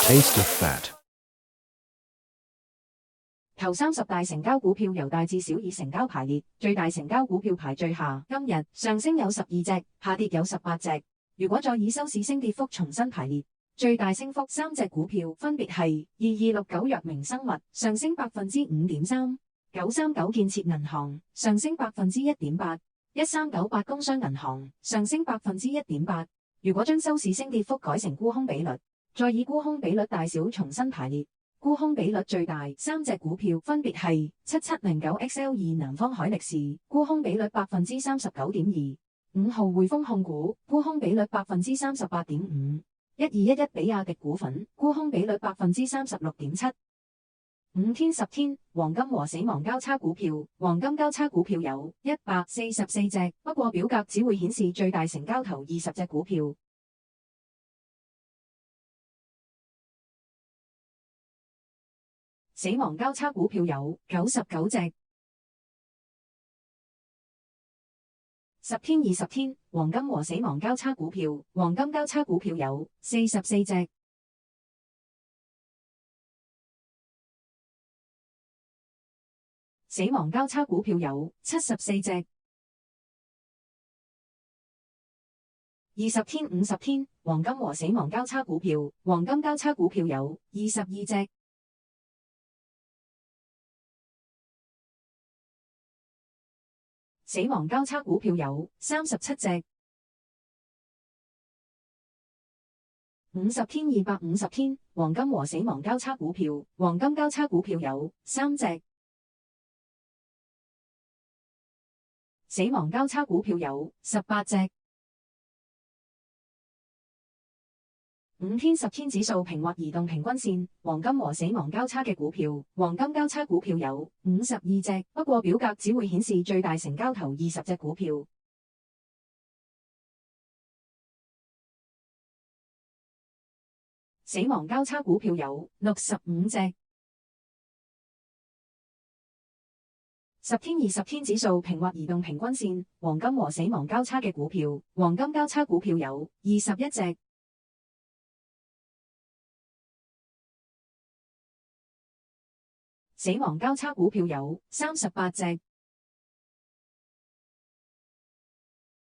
Taste of fat. 頭30大成交股票由大至小以成交排列，最大成交股票排最下。今日上升有12隻，下跌有18隻。如果再以收市升跌幅重新排列，最大升幅3隻股票分別係2269藥明生物上升5.3%、939建設銀行上升1.8%、1398工商銀行上升1.8%。如果將收市升跌幅改成沽空比率，再以沽空比率大小重新排列，沽空比率最大3隻股票分別係7709XL2南方海力士，沽空比率39.2%； 5號匯豐控股，沽空比率38.5%； 1211比亞迪股份，沽空比率36.7%。5天10天黃金和死亡交叉股票，黃金交叉股票有144隻，不過表格只會顯示最大成交頭20隻股票。死亡交叉股票有99隻。10天20天黃金和死亡交叉股票，黃金交叉股票有44隻。死亡交叉股票有74隻。20天50天黃金和死亡交叉股票，黃金交叉股票有22隻。死亡交叉股票有37隻。50天250天黃金和死亡交叉股票，黃金交叉股票有3隻。死亡交叉股票有18隻。5天10天指數平或移動平均線，黃金和死亡交叉嘅股票，黃金交叉股票有52隻，不過表格只會顯示最大成交頭20隻股票。死亡交叉股票有65隻。10天20天指數平或移動平均線，黃金和死亡交叉嘅股票，黃金交叉股票有21隻。死亡交叉股票有38隻。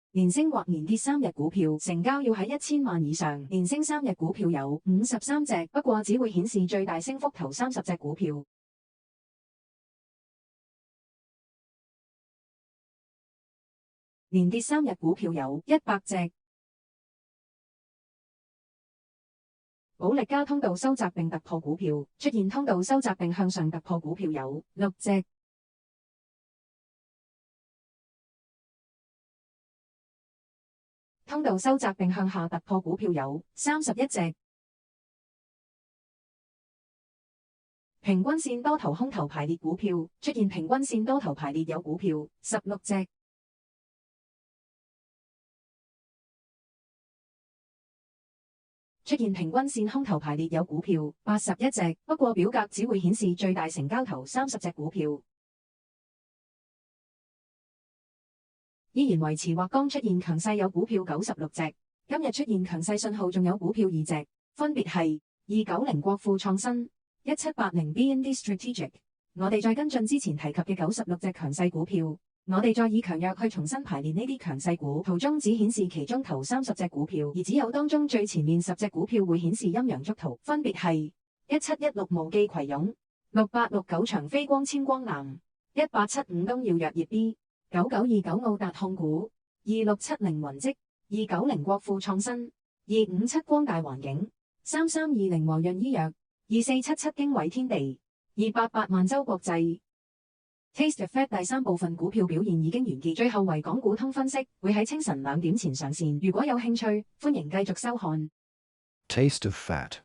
連升或連跌3日股票成交要喺1000萬以上，連升3日股票有53隻，不過只會顯示最大升幅頭30隻股票。連跌3日股票有100隻。保力加通道收窄並突破股票，出現通道收窄並向上突破股票有6隻。通道收窄並向下突破股票有31隻。平均線多頭空頭排列股票，出現平均線多頭排列有股票16隻。出現平均線空頭排列有股票81隻，不過表格只會顯示最大成交頭30隻股票。依然維持或剛出現強勢有股票96隻，今日出現強勢信號仲有股票2隻，分別係290國富創新、1780 BND Strategic。我哋再跟進之前提及嘅96隻強勢股票。我哋再以強弱去重新排列呢啲強勢股，圖中只顯示其中頭30隻股票，而只有當中最前面10隻股票會顯示陰陽燭圖，分別係1716無記葵涌、6869長飛光纖光南、1875東耀藥業 B、9929奧達控股、2670雲積、290國富創新、257光大環境、3320和潤醫藥、2477經緯天地、288萬洲國際。Taste of Fat 第3部分股票表現已經完結，最後為港股通分析，會喺清晨2點前上線。如果有興趣，歡迎繼續收看。Taste of fat.